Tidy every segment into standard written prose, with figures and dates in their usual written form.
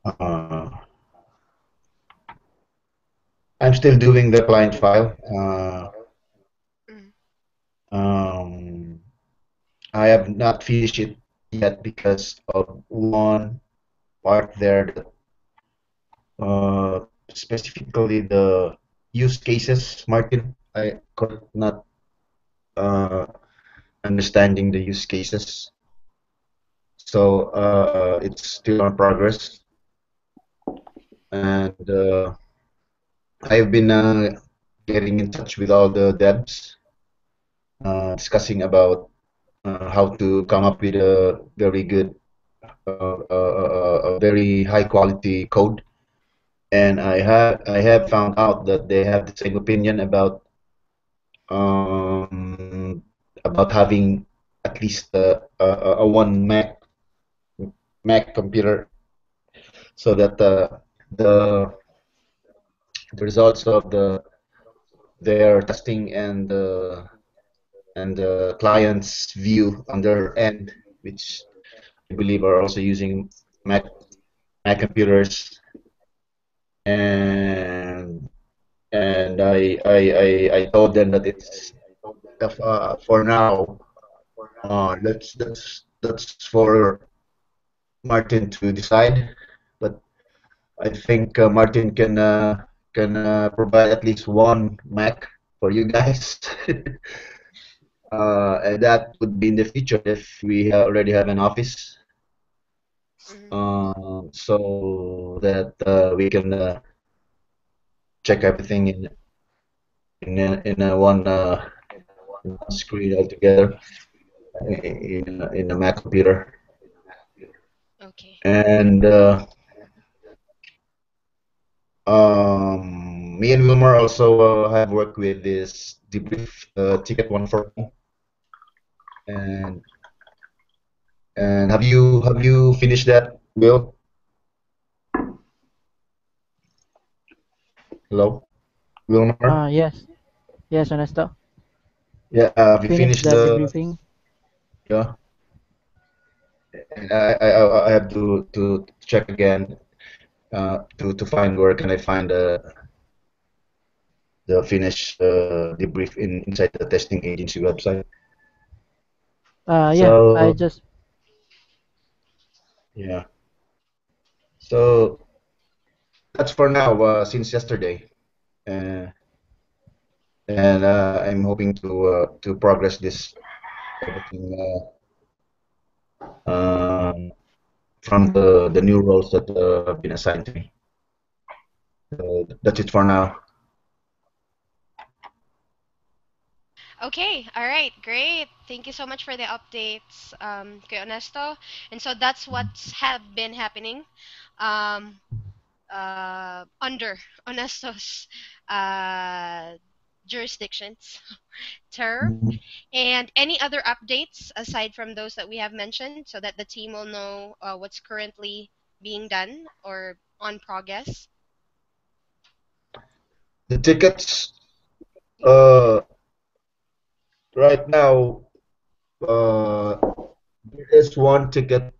Uh, I'm still doing the client file. Mm. Um, I have not finished it yet because of one part there that specifically the use cases, Martin. I could not uh, understanding the use cases, so it's still on progress. And I've been getting in touch with all the devs, discussing about how to come up with a very good, a very high quality code. And I have found out that they have the same opinion um, about having at least a one Mac computer, so that the results of their testing and the client's view on their end, which I believe are also using Mac Mac computers, and I told them that it's for now. That's for Martin to decide, but I think Martin can provide at least one Mac for you guys. And that would be in the future if we already have an office, Mm. so that we can check everything in one screen altogether in a Mac computer. Okay. And me and Wilmer also have worked with this debrief ticket 140. And have you finished that, Will? Hello, Wilmer. Yes, yes, Ernesto. Yeah, have you Finish finished the the? debriefing. Yeah, and I have to check again to find where can I find the finished debrief inside the testing agency website. Yeah, I So just yeah, so that's for now since yesterday, uh, and I'm hoping to progress this everything from the new roles that have been assigned to me. So that's it for now. Okay, all right, great. Thank you so much for the updates, kay Honesto. And so that's what's have been happening um, under Honesto's uh, jurisdictions, term. Mhm. And any other updates aside from those that we have mentioned so that the team will know what's currently being done or on progress? The tickets, uh, right now, uh, there is one ticket,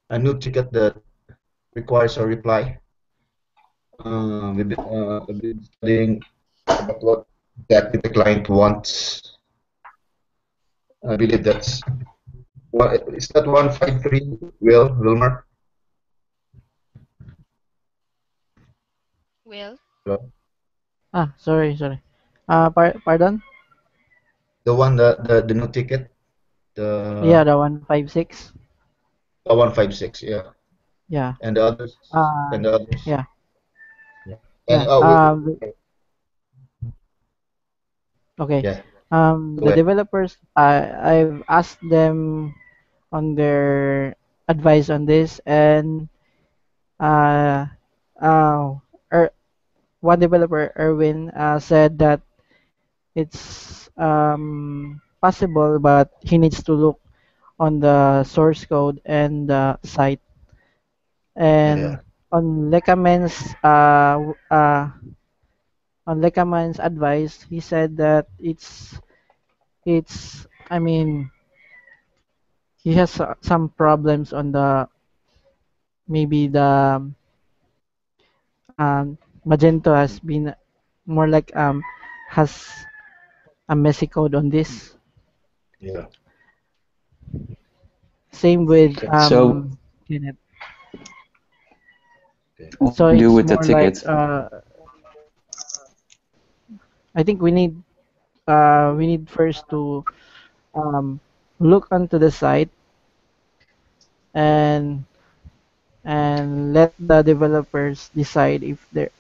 a new ticket that requires a reply. We've been studying about what exactly the client wants. I believe that's what is that 153, Wilmer? Will? Hello? sorry. Pardon? The one the new ticket, Yeah, the the 156. 156, yeah. Yeah. And the others, Uh, and the others. yeah, Yeah. And yeah. Okay. yeah, go The ahead. developers, I've asked them on their advice on this, and uh, uh, er, one developer, Erwin, said that it's possible, but he needs to look on the source code and the site. Yeah. And on Lekamen's advice, he said that it's I mean he has some problems on the maybe the Magento has been more like has a messy code on this. Yeah. Same with Okay. So Kenneth. Okay. what So do you do it's with the more like ticket? I think we need first to um, look onto the site and let the developers decide if it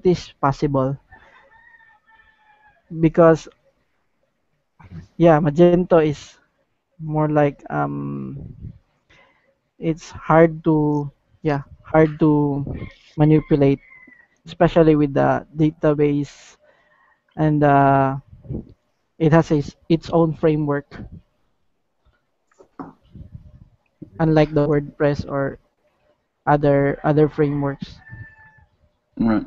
is possible, because yeah, Magento is more like it's hard to manipulate, especially with the database, and it has its own framework, unlike the WordPress or other frameworks. Right.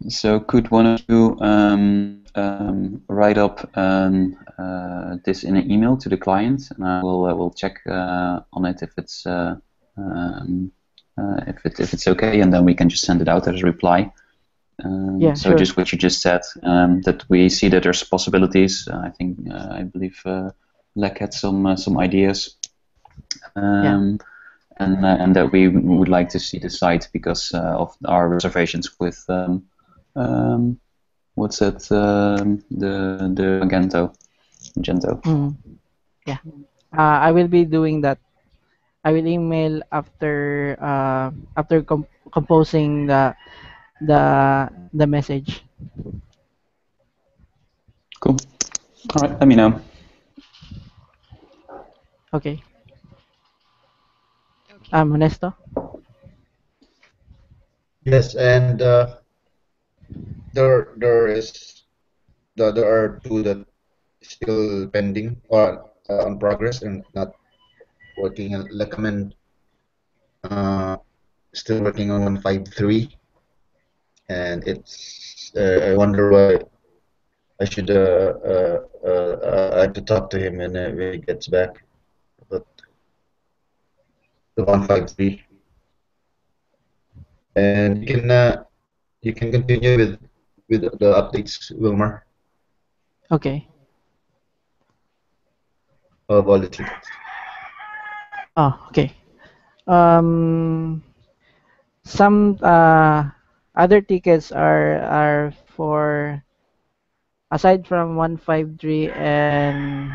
So could one of you write up this in an email to the client, and I will check on it um, if it's okay, and then we can just send it out as a reply. Yeah, So sure. just what you just said, that we see that there's possibilities. I believe Lek had some ideas, Yeah. and that we would like to see the site because of our reservations with um, what's it? The Magento. Mm, yeah. I will be doing that. I will email after composing the message. Cool. All right. Let me know. Okay. Okay. Honesto? Yes, and there are two that still pending or on progress and not working. Like I mean, uh, still working on 153, and it's I wonder why I should I have to talk to him when he gets back. But the 153, and you can continue with the updates, Wilmar, Okay. of all the tickets. Oh, okay. Um, some other tickets are for, aside from 153 and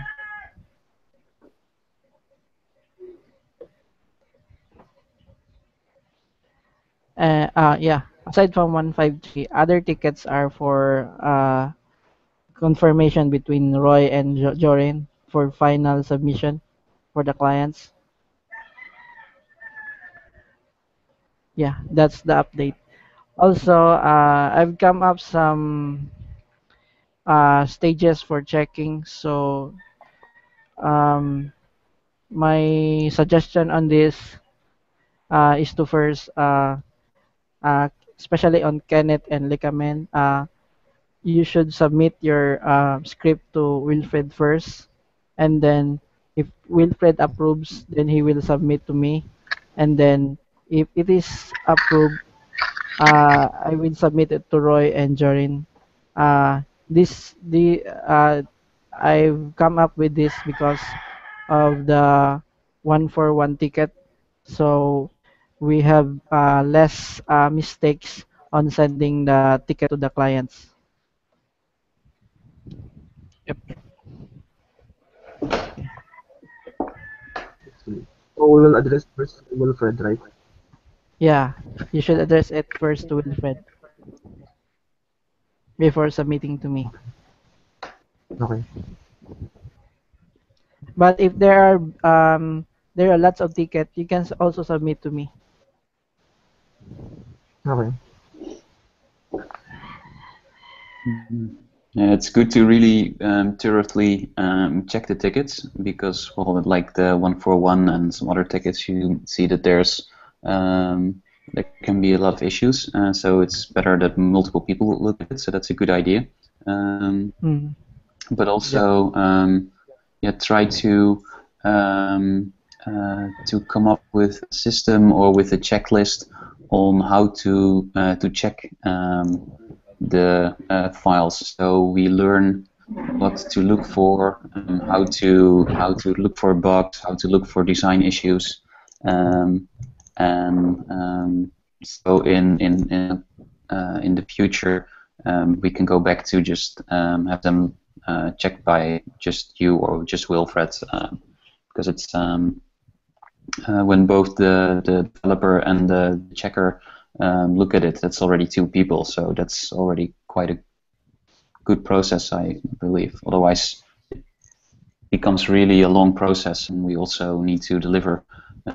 yeah, aside from 153, other tickets are for confirmation between Roy and Jorin for final submission for the clients. Yeah, that's the update. Also, I've come up some stages for checking. So, um, my suggestion on this is to first, uh, especially on Kenneth and Likamen, you should submit your script to Wilfred first, and then if Wilfred approves, then he will submit to me, and then if it is approved, I will submit it to Roy and Jorin. This the I've come up with this because of the 1-for-1 ticket, so we have less mistakes on sending the ticket to the clients. Yep. So we will address first Wilfred, right? Yeah, you should address it first to Wilfred before submitting to me. Okay. But if there are lots of tickets, you can also submit to me. Okay. Yeah, it's good to really thoroughly check the tickets because, well, like the 141 and some other tickets, you see that there can be a lot of issues. So it's better that multiple people look at it. So that's a good idea. But Yep. also, yeah, try to to come up with a system or with a checklist on how to check the files. So we learn what to look for, how to look for bugs, how to look for design issues, and so in the future we can go back to just have them checked by just you or just Wilfred, because it's when both the developer and the checker look at it, that's already two people, so that's already quite a good process, I believe. Otherwise, it becomes really a long process, and we also need to deliver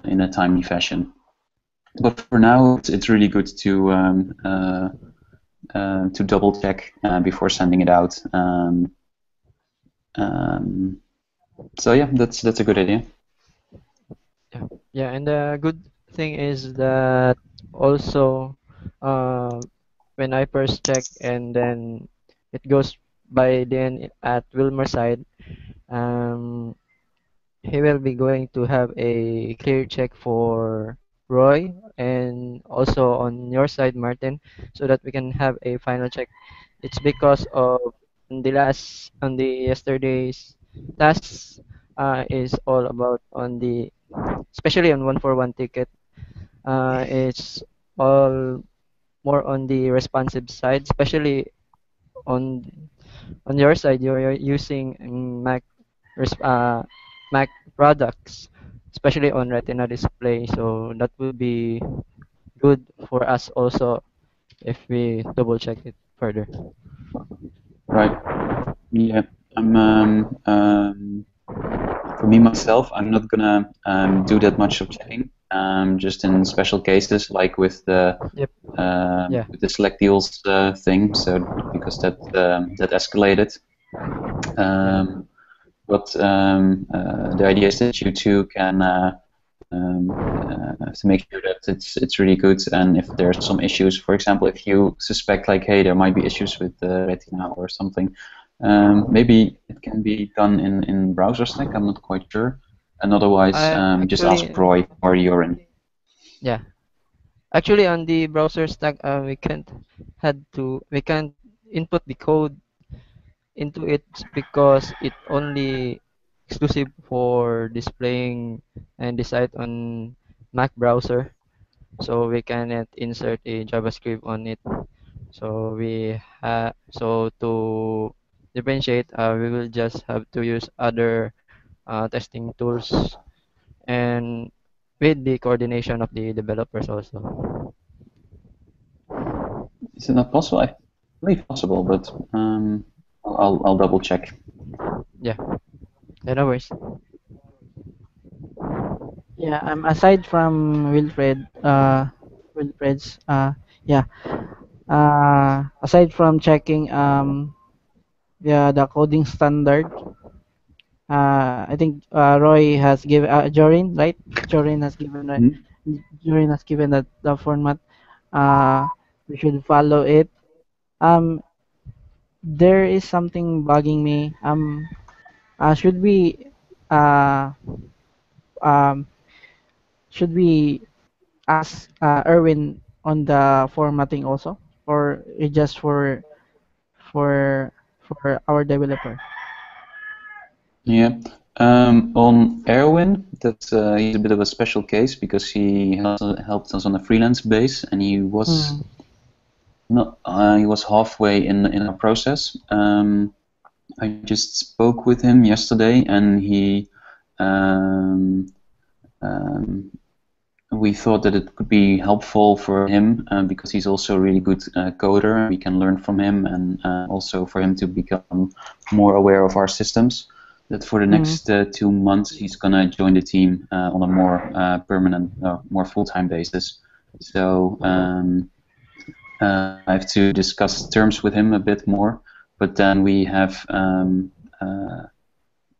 in a timely fashion. But for now, it's really good to double check before sending it out. So yeah, that's a good idea. Yeah, and the good thing is that also when I first check and then it goes by then at Wilmer's side, um, he will be going to have a clear check for Roy and also on your side, Martin, so that we can have a final check. It's because of on the yesterday's tasks is all about on the especially on 141 ticket. It's all more on the responsive side, especially on on your side. You're using Mac products, especially on Retina display. So that would be good for us also if we double check it further. Right. Yeah. For me myself, I'm not gonna do that much of checking. Just in special cases, like with the Yep. Yeah. with the select deals thing. So because that escalated. But the idea is that you two can to make sure that it's really good. And if there's some issues, for example, if you suspect like, hey, there might be issues with the Retina or something, maybe it can be done in browser stack. I'm not quite sure. And otherwise, just ask Actually, Roy or Jorin. yeah. Actually, on the browser stack, we can't input the code into it because it only exclusive for displaying and the site on Mac browser. So we cannot insert a JavaScript on it. So to differentiate, we will just have to use other testing tools and with the coordination of the developers also. Is it not possible? I believe possible, but I'll double check. Yeah, no worries. Yeah, aside from Wilfred's, yeah, aside from checking, yeah, the coding standard, I think Roy has given, Jorin, right? Jorin has given, right? Mhm. Jorin has given that the format. Uh, we should follow it. Um, there is something bugging me. Should we, uh, um, should we ask Erwin on the formatting also, or just for for our developer? Yeah. On Erwin, he's a bit of a special case because he helped us on a freelance base, and he was Hmm. not he was halfway in our process. I just spoke with him yesterday, and um, um, we thought that it could be helpful for him because he's also a really good coder. We can learn from him, and also for him to become more aware of our systems. That for the next 2 months he's gonna join the team on a more permanent, more full-time basis. So I have to discuss terms with him a bit more, but then we have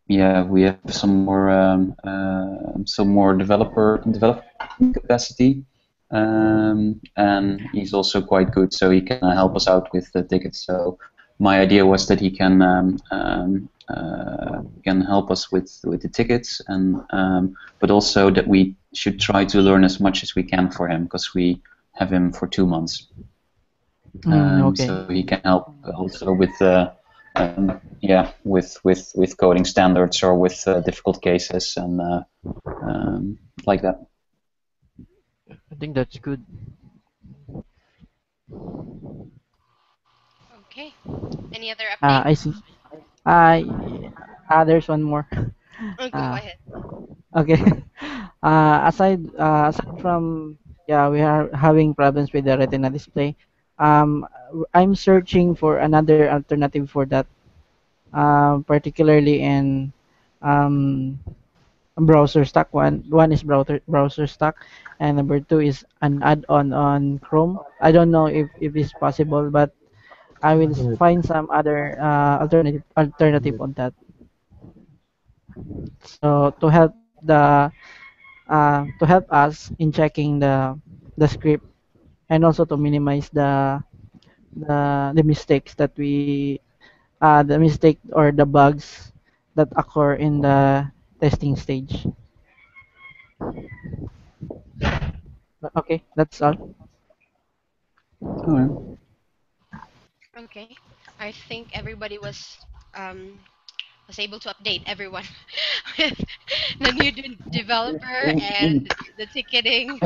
we have some more development capacity, and he's also quite good, so he can help us out with the tickets. So my idea was that he can help us with the tickets, and but also that we should try to learn as much as we can for him, because we have him for 2 months. Okay. So he can help also with with coding standards or with difficult cases and like that. I think that's good. Okay. Any other updates? I see. There's one more. Go Uh, ahead. okay. Aside from, yeah, we are having problems with the Retina display. I'm searching for another alternative for that, particularly in um, browser stack. One is browser stack, and number two is an add-on on Chrome. I don't know if it's possible, but I will find some other alternative on that. So to help us in checking the script, and also to minimize the mistakes that we the mistake or the bugs that occur in the testing stage. Okay, that's all. All right. Okay. I think everybody was able to update everyone with the new developer and the ticketing.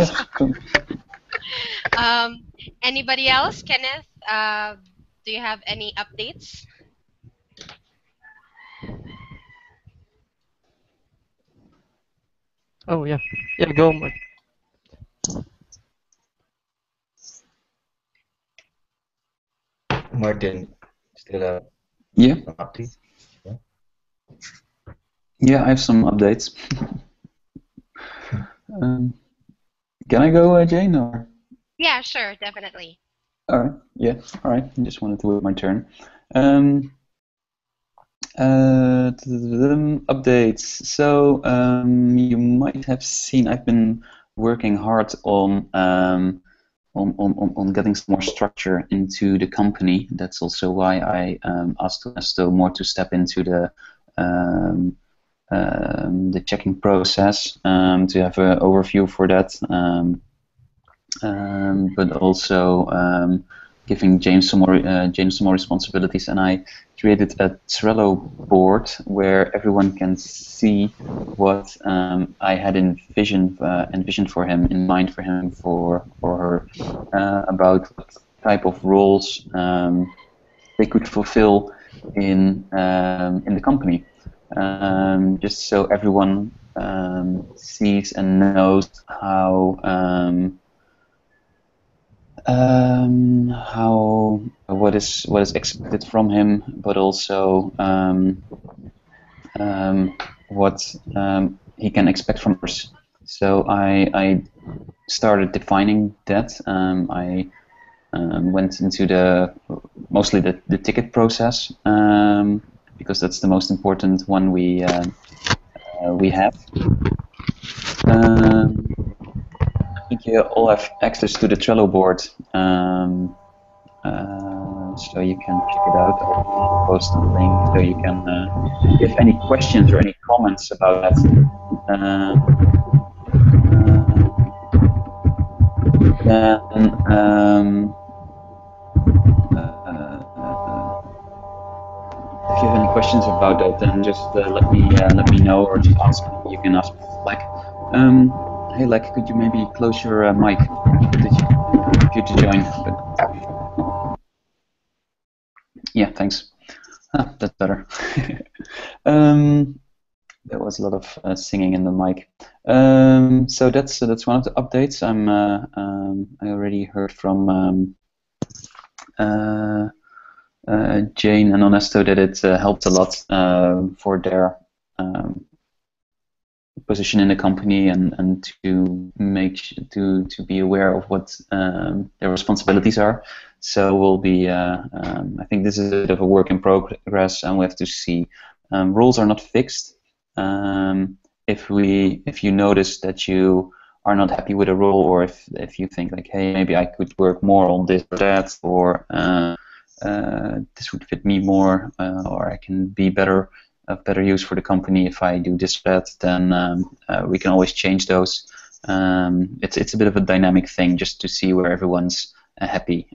Um, Anybody else? Kenneth, do you have any updates? Oh yeah, yeah. Go, Mark. Martin, still Yeah, some updates? Yeah. yeah, I have some updates. Can I go, Jane, or? Yeah, sure, definitely. All right. Yeah. All right. I just wanted to wait my turn. Um, Updates. So you might have seen I've been working hard on getting some more structure into the company. That's also why I asked Ernesto more to step into the checking process, to have an overview for that, but also giving James some more responsibilities. And I created a Trello board where everyone can see what I had envisioned for him, in mind for him, for or her, about what type of roles they could fulfill in the company, just so everyone sees and knows how what is expected from him, but also what he can expect from us. So I started defining that. I went into mostly the ticket process, because that's the most important one we have. I think you all have access to the Trello board, so you can check it out. I'll post the link so you can, if any questions or any comments about that. Then if you have any questions about that, then just let me know, or just ask me. You can ask me Lek. Hey Lek, could you maybe close your mic? If you to join. Yeah, thanks. That's better. There was a lot of singing in the mic. So that's one of the updates. I already heard from Jane and Ernesto that it helped a lot for their position in the company, and to to be aware of what their responsibilities are. So we'll be. I think this is a bit of a work in progress, and we have to see. Roles are not fixed. If you notice that you are not happy with a role, or if you think like, hey, maybe I could work more on this or that, or this would fit me more, or I can be of better use for the company if I do this or that, then we can always change those. It's a bit of a dynamic thing just to see where everyone's happy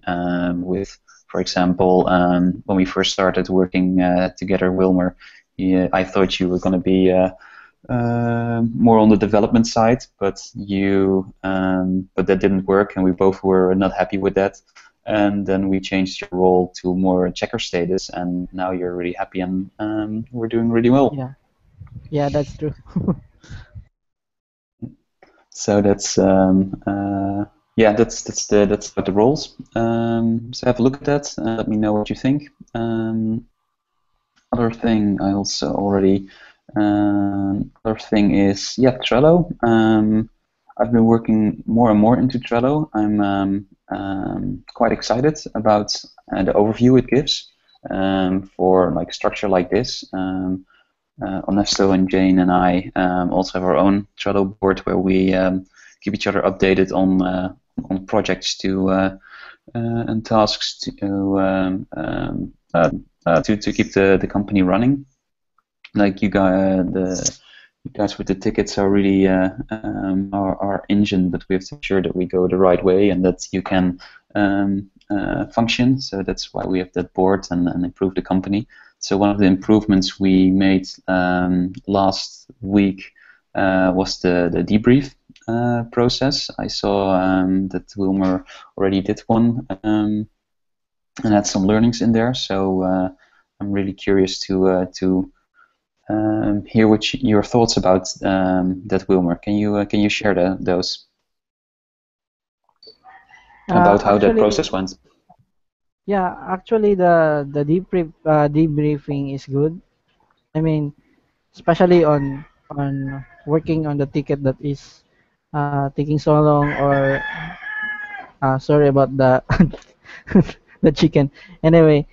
with. For example, when we first started working together, Wilmer, I thought you were going to be more on the development side, but that didn't work, and we both were not happy with that. And then we changed your role to more checker status, and now you're really happy, and we're doing really well. Yeah, that's true. So that's that's about the roles. So have a look at that. Let me know what you think. Other thing I also already. Other thing is Trello. I've been working more and more into Trello. I'm quite excited about the overview it gives for like a structure like this. Ernesto and Jane and I also have our own Trello board where we keep each other updated on projects and tasks to keep the company running. Like you guys with the tickets are really our engine, but we have to ensure that we go the right way and that you can function. So that's why we have that board and improve the company. So one of the improvements we made last week was the debrief process. I saw that Wilmer already did one and had some learnings in there. So I'm really curious to hear your thoughts about that, Wilmer. Can you share those about how that process went? Yeah, actually, the debriefing is good. I mean, especially on working on the ticket that is taking so long, or sorry about the the chicken. Anyway,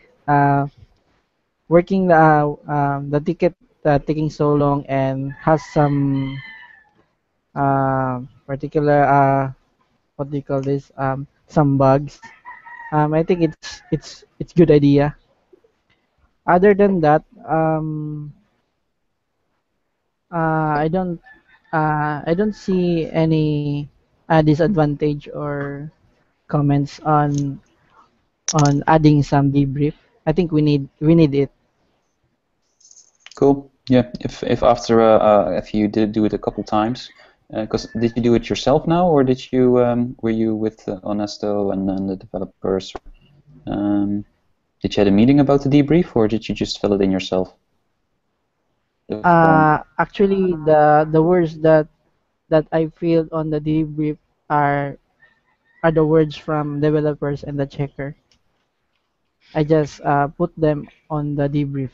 working the ticket taking so long and has some particular what do you call this, some bugs. I think it's good idea. Other than that, I don't see any disadvantage or comments on adding some debrief. I think we need it. Cool. Yeah. If after if you did do it a couple times, because did you do it yourself now, or did you were you with Ernesto and then the developers? Did you have a meeting about the debrief, or did you just fill it in yourself? Actually, the words that I feel on the debrief are the words from developers and the checker. I just put them on the debrief.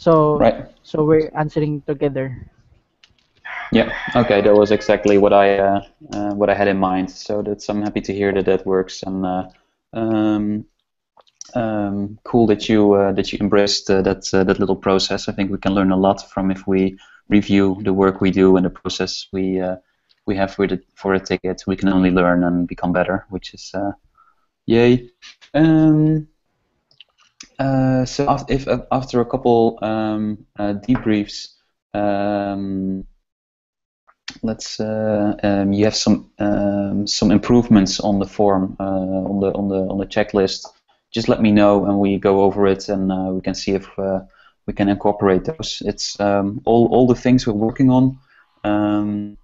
So right. So we're answering together. Yeah. Okay. That was exactly what I had in mind. So I'm happy to hear that works, and cool that you embraced that little process. I think we can learn a lot from if we review the work we do and the process we have for a ticket. We can only learn and become better, which is yay. So if after a couple debriefs, let's you have some improvements on the form on the checklist, just let me know and we go over it, and we can see if we can incorporate those. It's all the things we're working on. The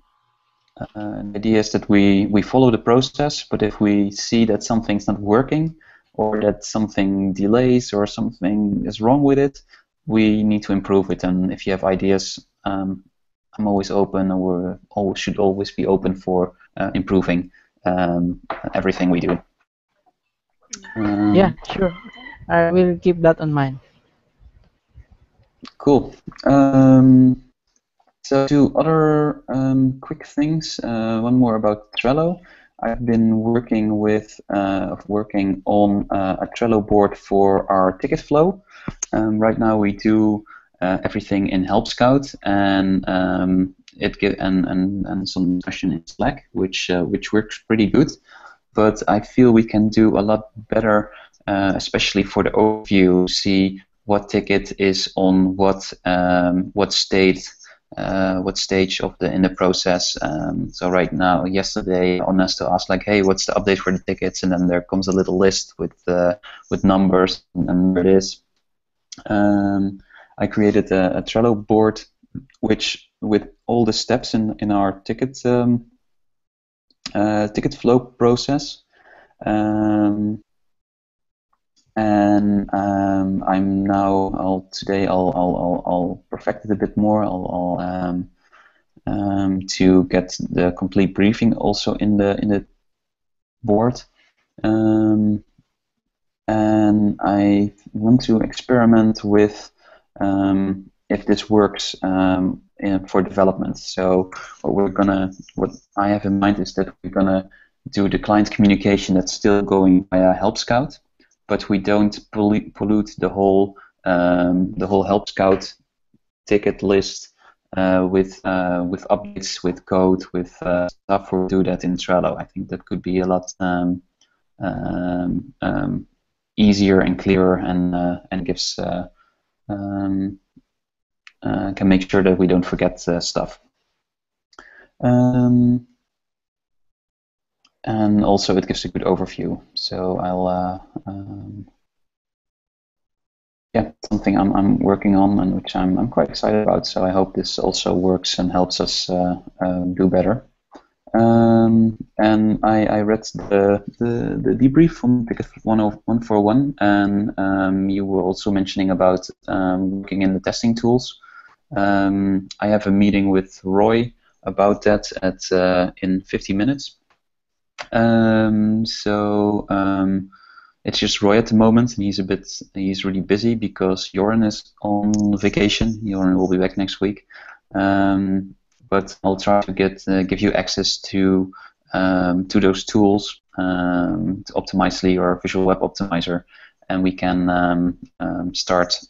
idea is that we follow the process, but if we see that something's not working, or that something delays, or something is wrong with it, we need to improve it. And if you have ideas, I'm always open, or should always be open for improving everything we do. Yeah, sure. I will keep that in mind. Cool. So two other quick things. One more about Trello. I've been working on a Trello board for our ticket flow. Right now we do everything in Help Scout and and some discussion in Slack, which works pretty good. But I feel we can do a lot better especially for the overview, see what ticket is on what state, what stage of in the process. So right now, yesterday, Ernesto asked like, "Hey, what's the update for the tickets?" And then there comes a little list with numbers and where it is. I created a Trello board, which with all the steps in our ticket flow process. And I'm now. Today I'll perfect it a bit more. To get the complete briefing also in the board. And I want to experiment with if this works for development. So what I have in mind is that we're gonna do the client communication that's still going via Help Scout, but we don't pollute the whole Help Scout ticket list with updates, with code, with stuff. We'll do that in Trello. I think that could be a lot easier and clearer, and gives can make sure that we don't forget stuff. And also it gives a good overview. So I'll yeah, something I'm working on and which I'm quite excited about. So I hope this also works and helps us do better. And I read the debrief from Ticket 141, and you were also mentioning about working in the testing tools. I have a meeting with Roy about that in 50 minutes. It's just Roy at the moment, and he's really busy because Joran is on vacation. Joran will be back next week. But I'll try to give you access to those tools, to Optimizely or Visual Web Optimizer, and we can start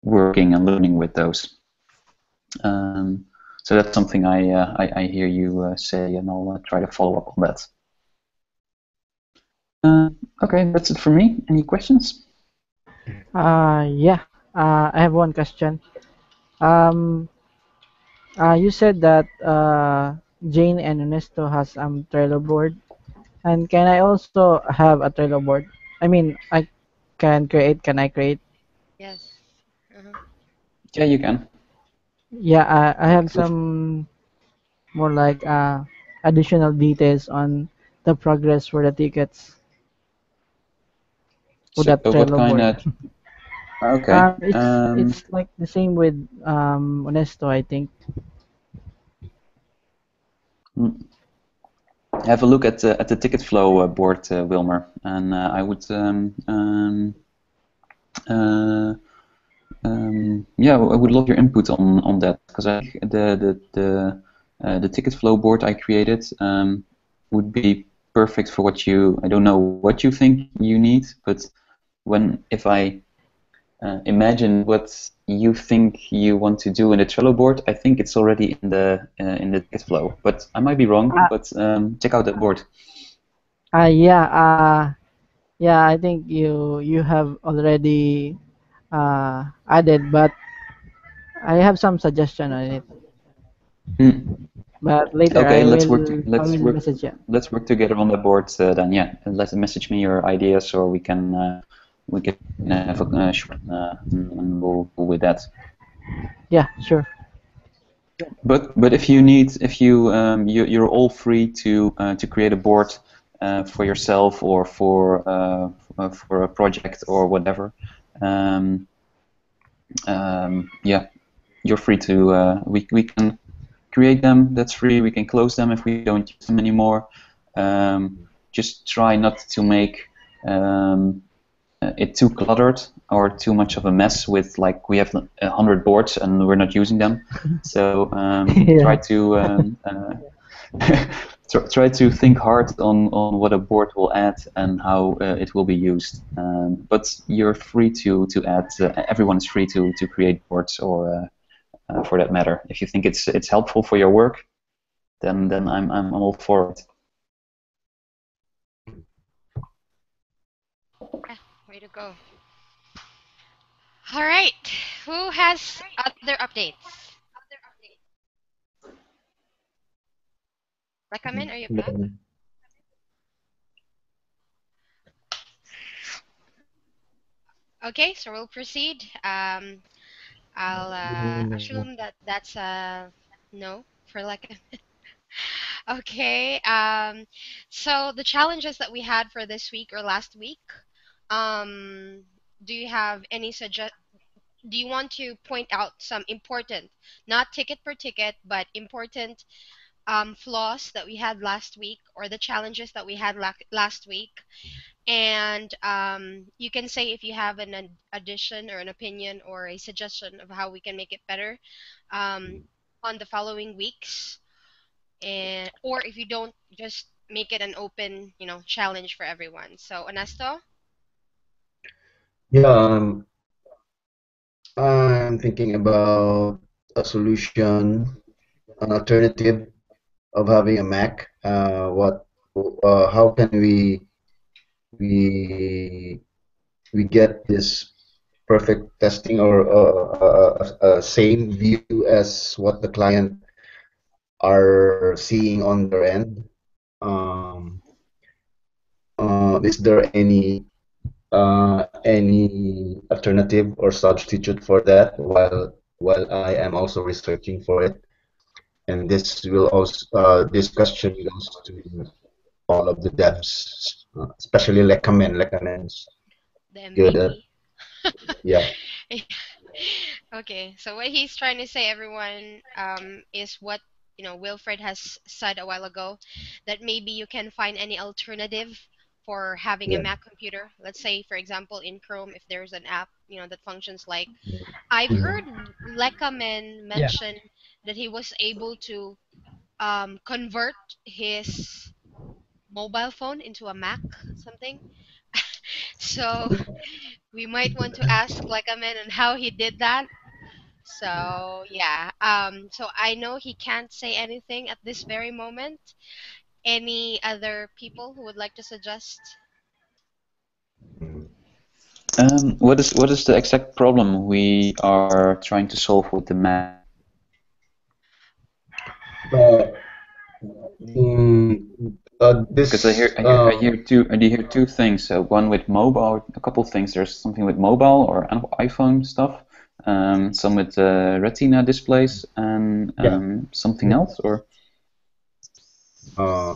working and learning with those. So that's something I hear you say, and I'll try to follow up on that. Okay, that's it for me. Any questions? Yeah. I have one question. You said that Jane and Ernesto has Trello board, and can I also have a Trello board? I mean, I can create. Can I create? Yes. Yeah, you can. Yeah, I have some more like additional details on the progress for the tickets with So that what Trello kind board. of? Okay. It's like the same with Honesto, I think. Have a look at the ticket flow board, Wilmer, and I would yeah, I would love your input on that, because I think the ticket flow board I created would be perfect for what I don't know what you think you need, but if I imagine what you think you want to do in the Trello board, I think it's already in the ticket flow, but I might be wrong. But check out that board. Yeah, I think you have already added, but I have some suggestion on it. But later Okay, I let's will message you. Let's work together on the board then. Yeah, and message me your ideas, or we can have a short and we'll go with that. Yeah, sure. But if you need, you're all free to create a board for yourself or for a project or whatever. Yeah, you're free to. We can create them. That's free. We can close them if we don't use them anymore. Just try not to make it too cluttered or too much of a mess with, like, we have 100 boards and we're not using them. So try to try to think hard on what a board will add and how it will be used. But you're free to add. Everyone is free to create boards, or for that matter, if you think it's helpful for your work, then I'm all for it. Yeah, way to go. All right. Who has other updates? Recommend, are you back? Okay, so we'll proceed. I'll assume that that's a no for like okay. So the challenges that we had for this week or last week, um, do you have any suggest? Do you want to point out some important, not ticket per ticket, but important flaws that we had last week or the challenges that we had last week? And you can say if you have an addition or an opinion or a suggestion of how we can make it better um, on the following weeks, and or if you don't, just make it an open, challenge for everyone. So, Ernesto, Yeah, I'm thinking about a solution, an alternative of having a Mac. How can we we get this perfect testing or same view as what the client are seeing on their end? Um, is there any alternative or substitute for that while I am also researching for it? And this question goes to all of the devs, especially Lekamen's the good at, MVP. yeah. Okay, so what he's trying to say, everyone, is what Wilfred has said a while ago, that maybe you can find any alternative for having a Yeah. Mac computer. Let's say, for example, in Chrome, if there's an app, that functions like I've Mhm. heard Lekamen Yeah. mention that he was able to convert his mobile phone into a Mac, something. So we might want to ask Lekamen on how he did that. So yeah, so I know he can't say anything at this very moment. Any other people who would like to suggest? What is the exact problem we are trying to solve with the Mac? Uh, Because I hear this I hear I hear two I hear two things. One with mobile, a couple of things. There's something with mobile or iPhone stuff. Some with Retina displays and Yeah. something else. Or uh,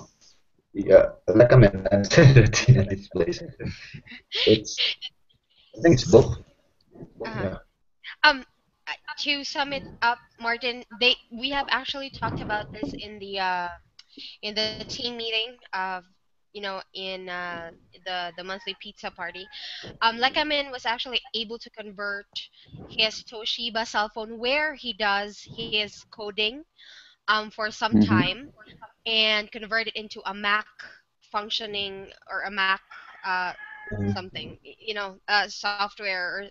yeah, Lekamen and Retina displays. It's I think it's both. Uh-huh. Yeah. Um, to sum it up, Martin, we have actually talked about this in the team meeting of in the monthly pizza party. Lekaman was actually able to convert his Toshiba cell phone where he does his coding for some hmm time and convert it into a Mac functioning or a Mac uh, something, software,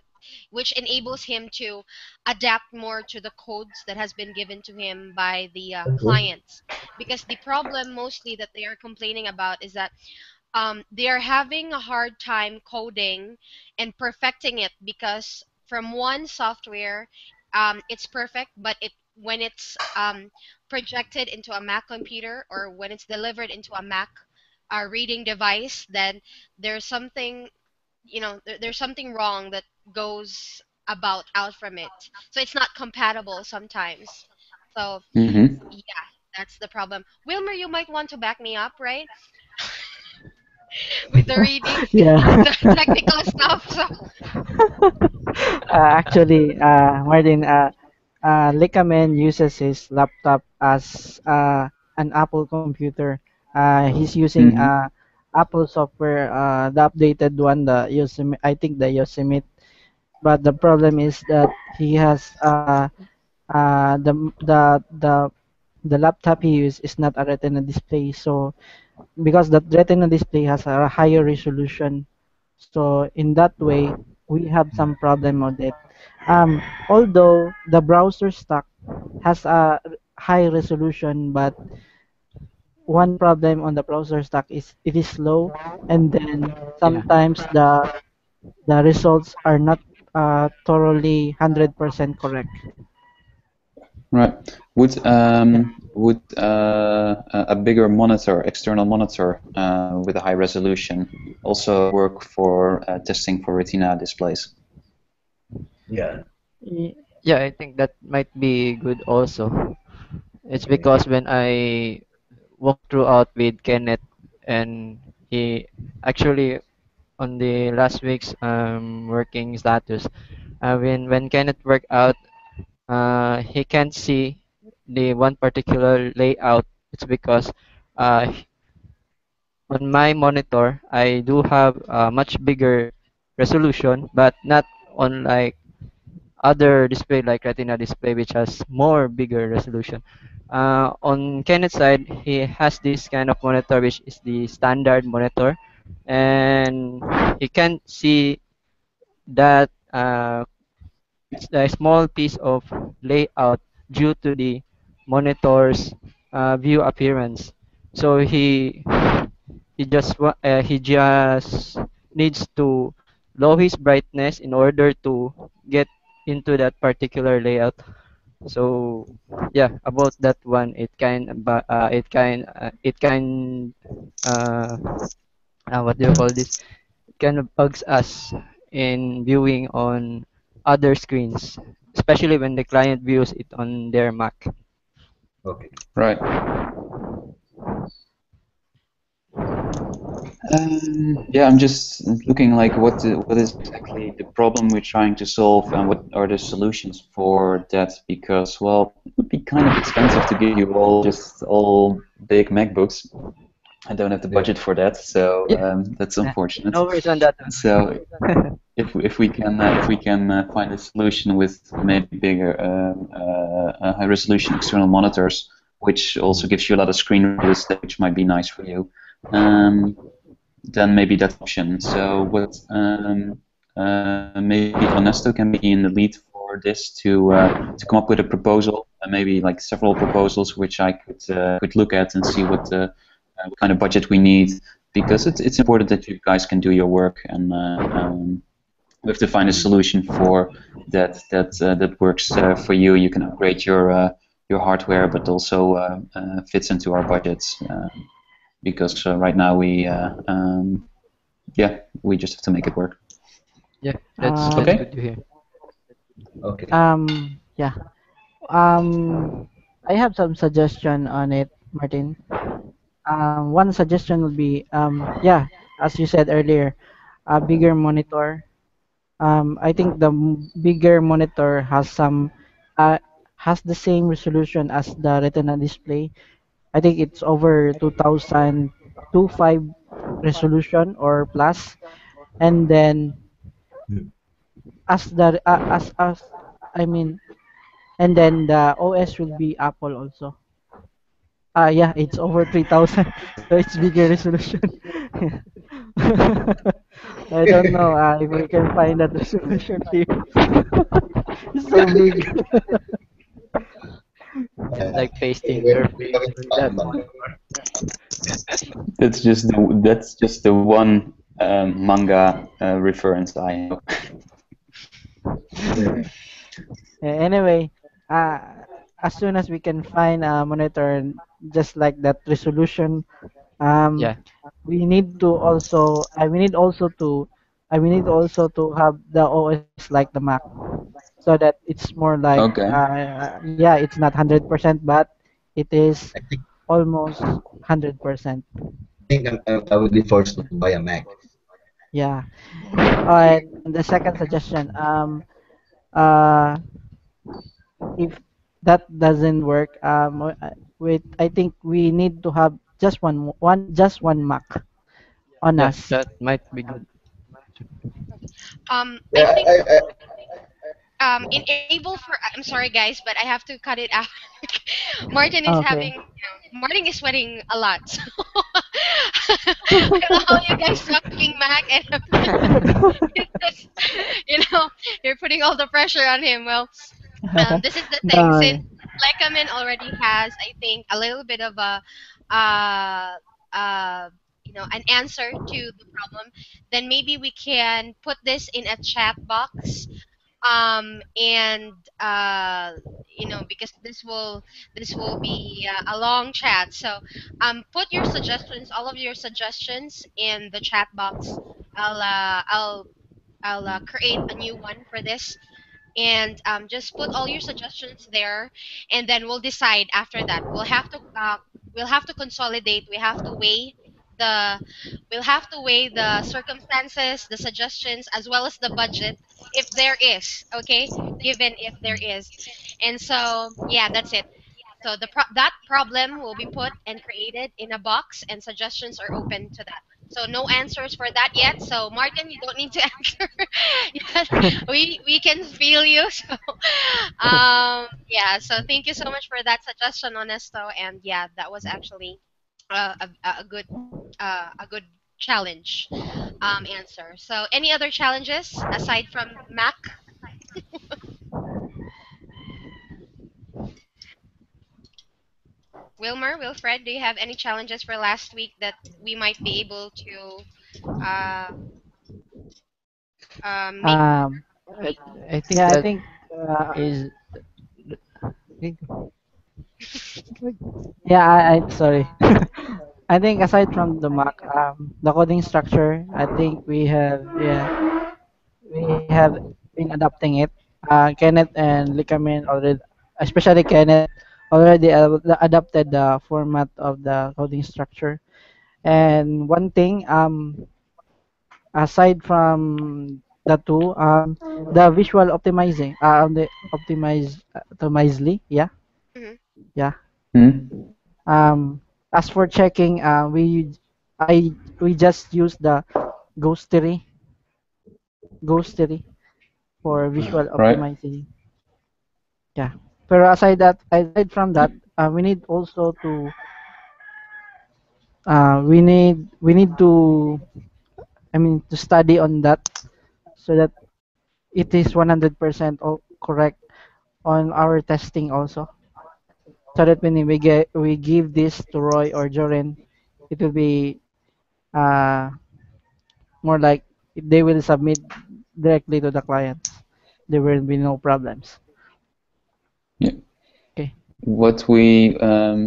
which enables him to adapt more to the codes that has been given to him by the Okay. clients. Because the problem mostly that they are complaining about is that they are having a hard time coding and perfecting it because from one software, it's perfect, but when it's projected into a Mac computer or when it's delivered into a Mac reading device, then there's something, there's something wrong that goes about out from it. So it's not compatible sometimes. So hmm yeah, that's the problem. Wilmer, you might want to back me up, right? With the reading, Yeah. the technical stuff. So Actually, Martin, Likamen uses his laptop as an Apple computer. He's using hmm Apple software, the updated one, the Yosemite, I think the Yosemite. But the problem is that he has the laptop he uses is not a Retina display. So because the Retina display has a higher resolution, so in that way we have some problem with it. Although the browser stock has a high resolution, but one problem on the browser stack is it is slow, and then Yeah. sometimes the results are not thoroughly 100% correct. Right. Would a bigger monitor, external monitor with a high resolution, also work for testing for Retina displays? Yeah. Y- Yeah, I think that might be good also. It's because when I walked throughout with Kenneth, and he actually on the last week's working status, when Kenneth worked out, he can't see the one particular layout. It's because uh, on my monitor I do have a much bigger resolution, but not on like other display like Retina display, which has more bigger resolution. On Kenneth's side, he has this kind of monitor, which is the standard monitor, and he can see that it's a small piece of layout due to the monitor's view appearance. So he just needs to lower his brightness in order to get into that particular layout. So yeah, about that one, uh, what do you call this? It kind of bugs us in viewing on other screens, especially when the client views it on their Mac. Okay. Right. Yeah, I'm just looking like what is exactly the problem we're trying to solve and what are the solutions for that, because well, it would be kind of expensive to give you all big MacBooks. I don't have the Yeah. budget for that, so Yeah, that's nah, unfortunate. no worries on that So one. if we can find a solution with maybe bigger high resolution external monitors, which also gives you a lot of screen real estate, which might be nice for you. Then maybe that's an option. So what maybe Ernesto can be in the lead for this to come up with a proposal, maybe like several proposals, which I could look at and see what kind of budget we need, because it's important that you guys can do your work, and we have to find a solution for that works for you. You can upgrade your hardware, but also fits into our budgets. Because right now we just have to make it work. Yeah, that's Uh, good Okay. to hear. Okay. yeah. I have some suggestion on it, Martin. One suggestion would be, yeah, as you said earlier, a bigger monitor. I think the bigger monitor uh, has the same resolution as the Retina display. I think it's over 2025 resolution or plus, and then Hmm. as the as I mean, and then the OS will be Apple also. Yeah, it's over 3000, so it's bigger resolution. I don't know if we can find that resolution here. It's so big. It's Yeah. like pasting We your haven't face with that found one. one. That's just the one manga reference I have. Yeah. Anyway, uh, as soon as we can find a monitor just like that resolution, um, Yeah, we need to also, we need also to have the OS like the Mac, so that it's more like, Okay. yeah, it's not 100%, but it is I think almost 100%. I would be forced to buy a Mac. Yeah. And the second suggestion, uh, if that doesn't work, I think we need to have just one Mac on yeah, us. that might be good. I Yeah. think I enable for, I'm sorry guys, but I have to cut it out. Martin is having, Okay. Martin is sweating a lot. So with all you guys talking Mac and it's just, you know, you're putting all the pressure on him. Well, this is the thing. Since No. Lekamin already has, I think, a little bit of a, uh, an answer to the problem. Then maybe we can put this in a chat box. And because this will be a long chat. So put your suggestions, all of your suggestions, in the chat box. I'll create a new one for this, and just put all your suggestions there, and then we'll decide after that. We'll have to consolidate. The we'll have to weigh the circumstances, the suggestions, as well as the budget, if there is, okay, given if there is. And so yeah, that's it. So that problem will be put and created in a box, and suggestions are open to that. So no answers for that yet. So Martin, you don't need to answer yet. We can feel you. So yeah. So thank you so much for that suggestion, Honesto. And yeah, that was actually a good challenge answer. So any other challenges aside from Mac? Wilfred, do you have any challenges for last week that we might be able to uh, make? Um, I, I think Yeah, I that think is yeah, sorry. I think aside from the Mac, the coding structure, I think we have been adopting it. Kenneth and Likamin already, especially Kenneth, already adopted the format of the coding structure. And one thing, aside from the two, the visual optimizing, the optimizely, yeah, Mhm. yeah. Hmm? Um, as for checking, we just use the Ghostery, Ghostery for visual Right. optimizing. Yeah. Pero aside from that, we need also to we need to to study on that so that it is 100% correct on our testing also. So that when we give this to Roy or Jorin, it will be uh more like they will submit directly to the clients. There will be no problems. Yeah. Okay. What we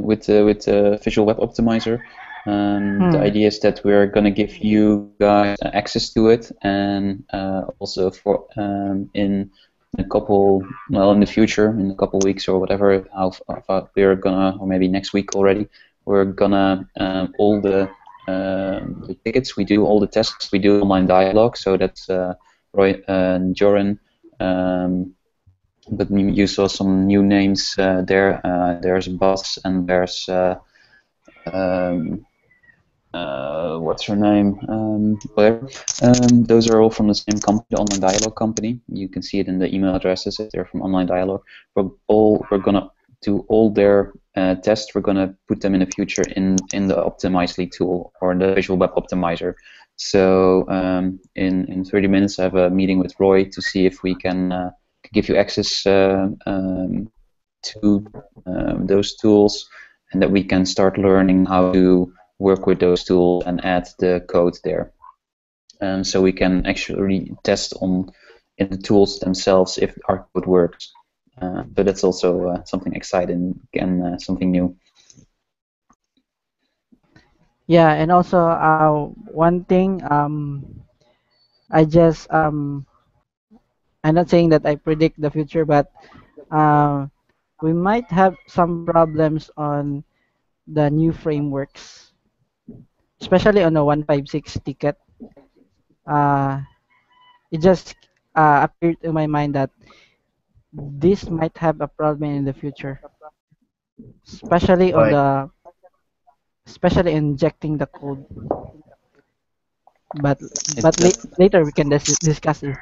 with the Visual Web Optimizer, the Hmm. idea is that we're gonna give you guys access to it, and also for in the future, in a couple weeks or whatever, how we're gonna, or maybe next week already, we're gonna the tickets we do, all the tests we do, online dialogue. So that's Roy and Joran. But you saw some new names there. There's Bas and there's um, what's her name? Whatever. Those are all from the same company, the Online Dialogue company. You can see it in the email addresses. They're from Online Dialogue. We're gonna do all their tests. We're gonna put them in the future in the Optimizely tool or the Visual Web Optimizer. So in 30 minutes, I have a meeting with Roy to see if we can give you access to those tools, and that we can start learning how to work with those tools and add the code there. So we can actually test in the tools themselves if our code works. So that's also something exciting and something new. Yeah, and also one thing I just I'm not saying that I predict the future, but uh, we might have some problems on the new frameworks, especially on the 156 ticket. Uh, it just appeared to my mind that this might have a problem in the future, especially on Like, the especially injecting the code. But It, that, later we can discuss it.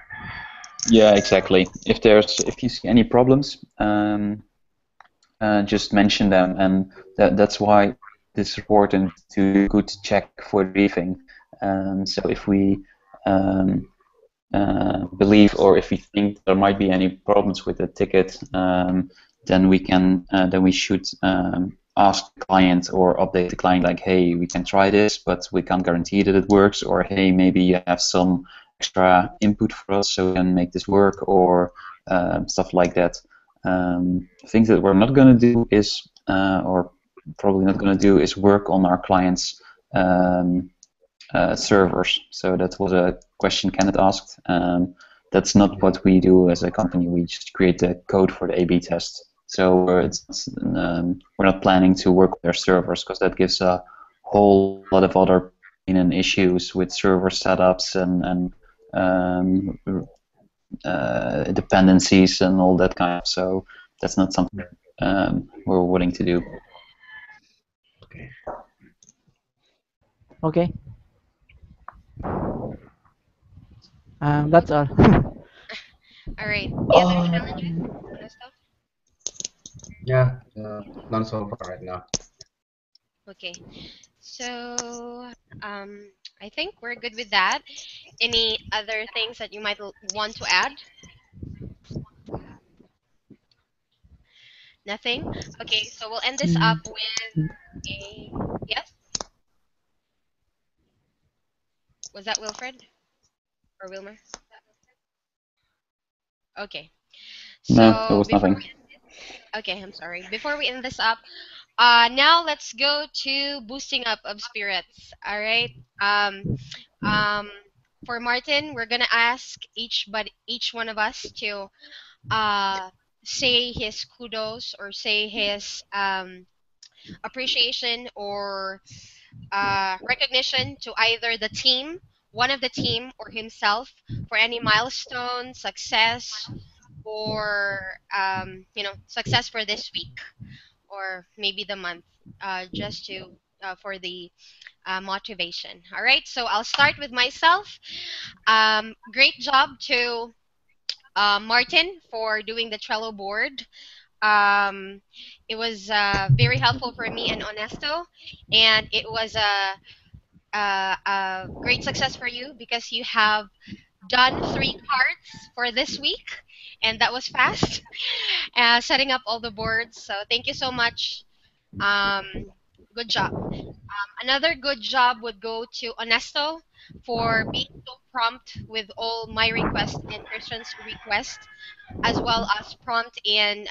yeah, exactly. If you see any problems, just mention them, and that's why it's important to good check for briefing. So if we believe, or if we think there might be any problems with the ticket, then we should ask the client or update the client like, hey, we can try this, but we can't guarantee that it works, or hey, maybe you have some extra input for us so we can make this work, or stuff like that. Things that we're not going to do is, or probably not going to do, is work on our clients' servers. So that was a question Kenneth asked. That's not what we do as a company. We just create the code for the A/B test. So we're not planning to work with their servers, because that gives a whole lot of other pain and issues with server setups and dependencies and all that kind of. So that's not something we're willing to do. Okay. Okay. That's all. All right. Any other challenges, Ernesto? Yeah, none so far right now. Okay. So, I think we're good with that. Any other things that you might want to add? Nothing? Okay, so we'll end this up with a yes? Was that Wilfred or Wilmer? Okay. No, there So was nothing. okay, I'm sorry. Before we end this up, now let's go to boosting up of spirits. All right. Um, for Martin, we're gonna ask each one of us to uh say his kudos or say his appreciation or recognition to either the team, one of the team, or himself for any milestone, success, or success for this week or maybe the month, just to for the motivation. All right, so I'll start with myself. Great job to Martin for doing the Trello board. Um, it was very helpful for me and Honesto, and it was a great success for you because you have done 3 cards for this week, and that was fast. Setting up all the boards. So thank you so much. Um, good job. Another good job would go to Honesto for being so prompt with all my requests and Christian's request, as well as prompt in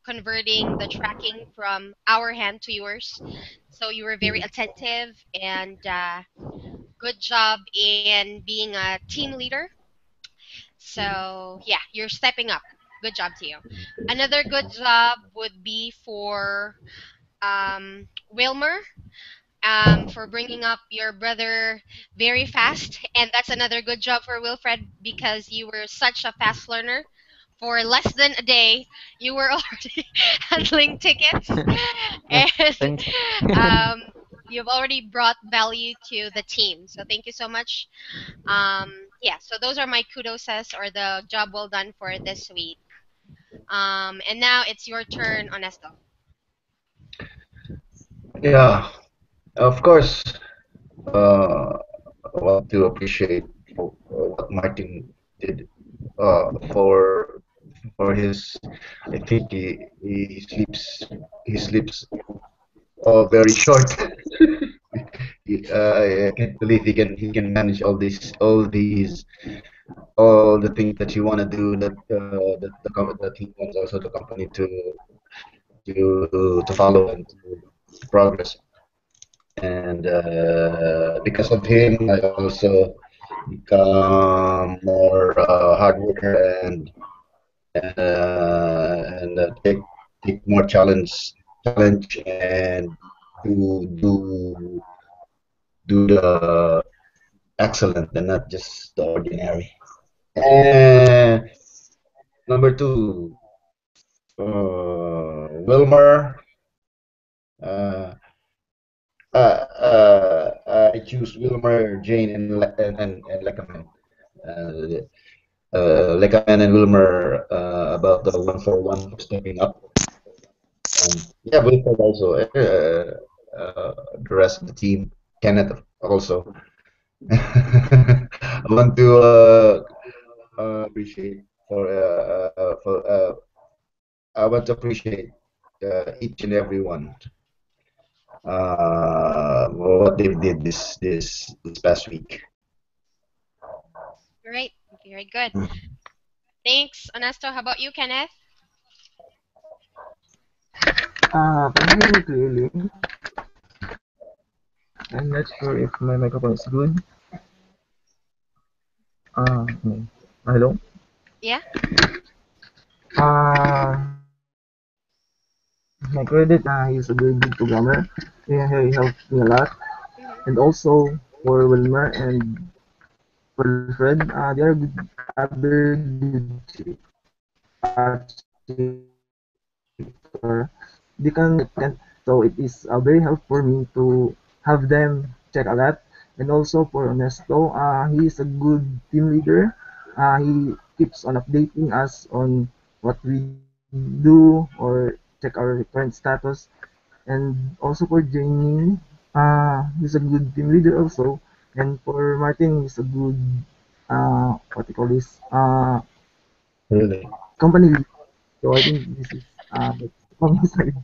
converting the tracking from our hand to yours. So you were very attentive and good job in being a team leader. So yeah, you're stepping up. Good job to you. Another good job would be for Wilmer for bringing up your brother very fast. And that's another good job for Wilfred because you were such a fast learner. For less than a day, you were already handling tickets. Yeah, And thanks. um, you've already brought value to the team. So thank you so much. Yeah, so those are my kudoses or the job well done for this week. And now it's your turn, Honesto. Yeah, of course. I want to appreciate what Martin did for his. I think he sleeps very short. I can't believe he can manage all the things that you want to do that he wants also the company to follow and to progress. And because of him, I also become more hard worker and take more challenge and do the excellent and not just the ordinary. And number two, Wilmer. Uh, I choose Wilmer, Jane, and Lekaman. Uh, Lekaman and Wilmer about the 141 stepping up. Yeah, Wilfred also. The rest of the team, Kenneth also. I want to appreciate for I want to appreciate each and every one what they did this past week. Great. Very good. Thanks, Onesto. How about you, Kenneth? Can you hear me clearly? I'm not sure if my microphone is good. No. Hello? Yeah. My credit, he's a very good programmer. Yeah, he helped me a lot. Hmm. And also for Wilmer and Wilfred, they are good, very good cheaper. They can, so it is very helpful for me to have them check a lot. And also for Ernesto, he is a good team leader. He keeps on updating us on what we do or check our current status. And also for Jamie, he's a good team leader also. And for Martin, he's a good, what you call this, Really. company lead. So I think this is that's from my side.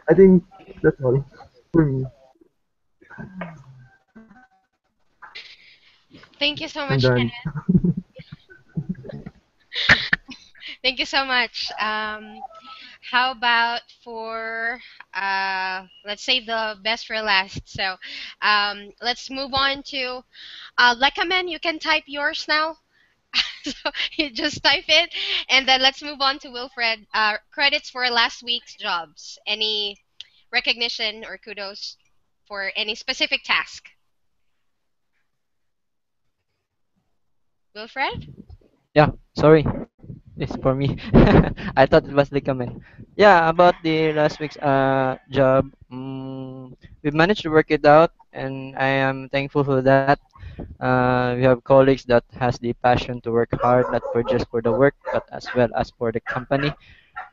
I think that's all for me. Thank you so I'm much, done. Kenneth. Thank you so much. How about for let's save the best for last. So, let's move on to Lekamen. You can type yours now. So you just type it, and then let's move on to Wilfred. Credits for last week's jobs. Any recognition or kudos for any specific task? Wilfred? Yeah, sorry. It's for me. I thought it was the comment. Yeah, about the last week's job. We managed to work it out, and I am thankful for that. We have colleagues that has the passion to work hard, not for just for the work, but as well as for the company.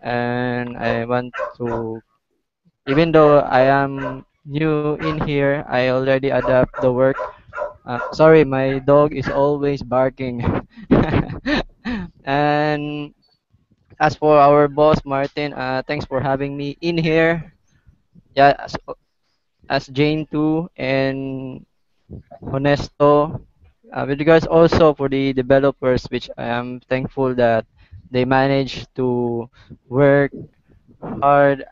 And I want to, even though I am new in here, I already adapt the work. Sorry, my dog is always barking. And as for our boss Martin, thanks for having me in here. Yeah, as Jane too and Honesto. With regards also for the developers, which I am thankful that they managed to work hard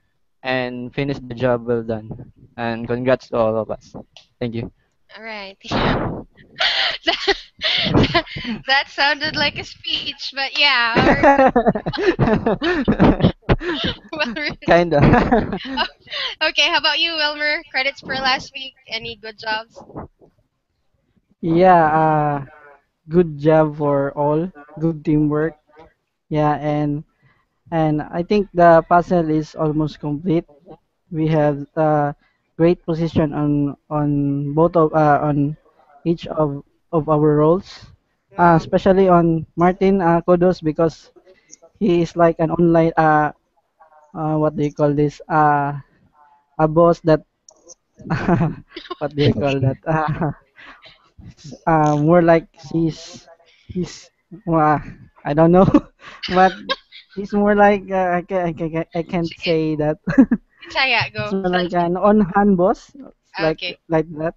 and finish the job well done. And congrats to all of us. Thank you. All right. that, that sounded like a speech, but yeah. Well, Kinda. okay, how about you, Wilmer? Credits for last week. Any good jobs? Yeah, good job for all. Good teamwork. Yeah, and I think the puzzle is almost complete. We have great position on both of on each of our roles. Wow. Especially on Martin, kudos because he is like an online what do you call this a boss that what do you call that more like he's uh, I don't know but he's more like I can't Sige. say that Saya, it's go. more like an on hand boss it's Okay. like that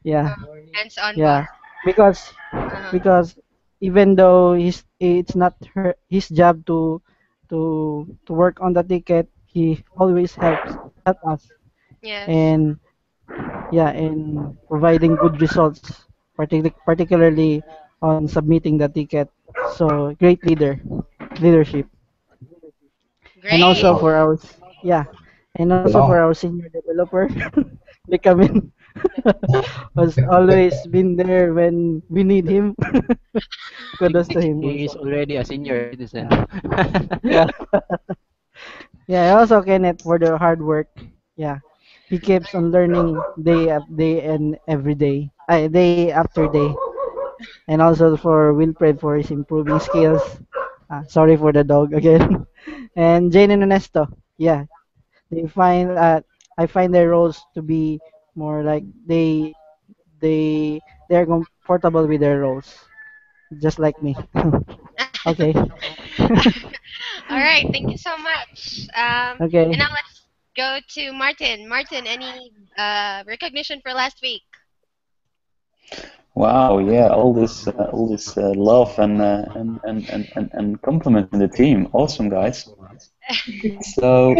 yeah Hands-on boss. yeah because Uh-huh. because even though it's not his job to work on the ticket he always help us Yes. and yeah in providing good results particularly on submitting the ticket so great leadership and Great. also Wow. for our yeah and also for Wow. our senior developer becoming was always been there when we need him kudos to him He is also already a senior citizen. yeah yeah yeah also Kenneth for the hard work yeah he keeps on learning day and every day day after day and also for Wilfred for his improving skills. Sorry for the dog again. And Jane and Ernesto, yeah, they find I find their roles to be more like they're comfortable with their roles, just like me. Okay. All right, thank you so much. And Okay. now let's go to Martin. Martin, any recognition for last week? Wow, yeah, all this love and compliment in the team. Awesome, guys. So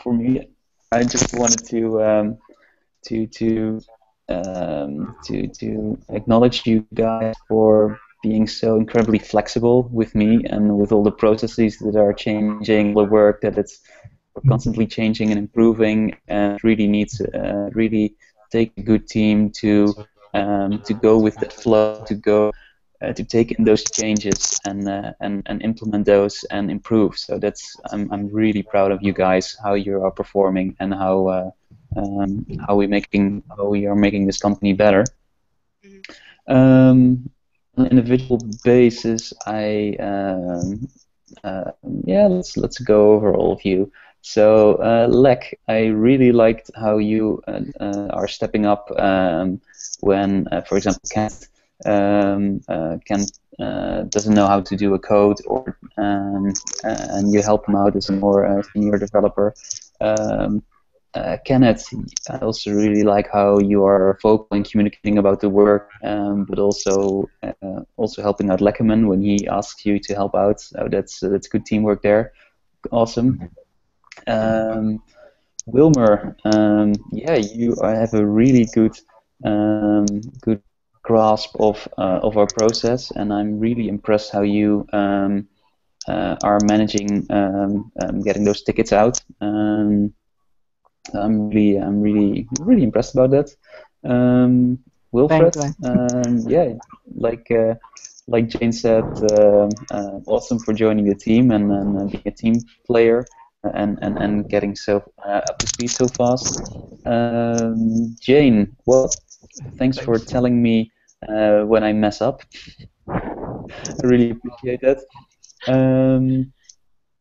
for me, I just wanted to to to acknowledge you guys for being so incredibly flexible with me and with all the processes that are changing, the work that it's constantly changing and improving, and really needs really take a good team to go with that flow, to take in those changes and implement those and improve. So that's I'm really proud of you guys, how you are performing and how we are making this company better. Mhm. On an individual basis, yeah, let's go over all of you. So, Lek, I really liked how you are stepping up when, for example, Kent doesn't know how to do a code, or and you help him out as a more senior developer. Um, Kenneth, I also really like how you are vocal and communicating about the work, but also helping out Leckerman when he asks you to help out. So that's good teamwork there. Awesome. Um, Wilmer, yeah, you have a really um, good grasp of our process, and I'm really impressed how you are managing getting those tickets out. Really impressed about that. Wilfred, Thanks, man. yeah, like uh, like Jane said, awesome for joining the team and being a team player and getting so up to speed so fast. Jane, well, thanks for Thanks. telling me when I mess up. I really appreciate that. Um,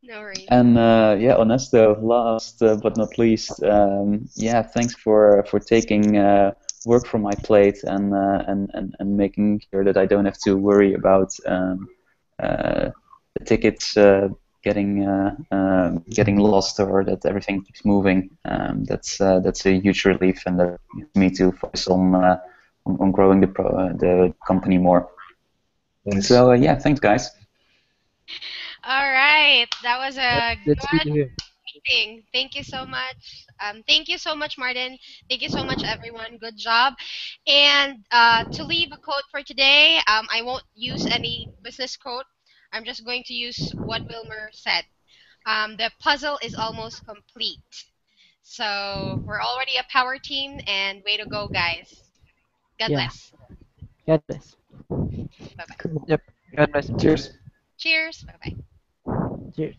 No worries. and yeah, Ernesto, last but not least, yeah, thanks for taking work from my plate and making sure that I don't have to worry about the tickets getting lost or that everything keeps moving. That's a huge relief, and that gives me to focus on growing the company more. Thanks. So yeah, thanks guys. All right, that was a That's good good to hear. meeting. Thank you so much. Thank you so much, Martin. Thank you so much, everyone. Good job. And to leave a quote for today, I won't use any business quote. I'm just going to use what Wilmer said. The puzzle is almost complete. So we're already a power team, and way to go, guys. God Yeah. bless. God bless. Bye bye. Yep. God bless. Cheers. Cheers. Bye bye. Cheers.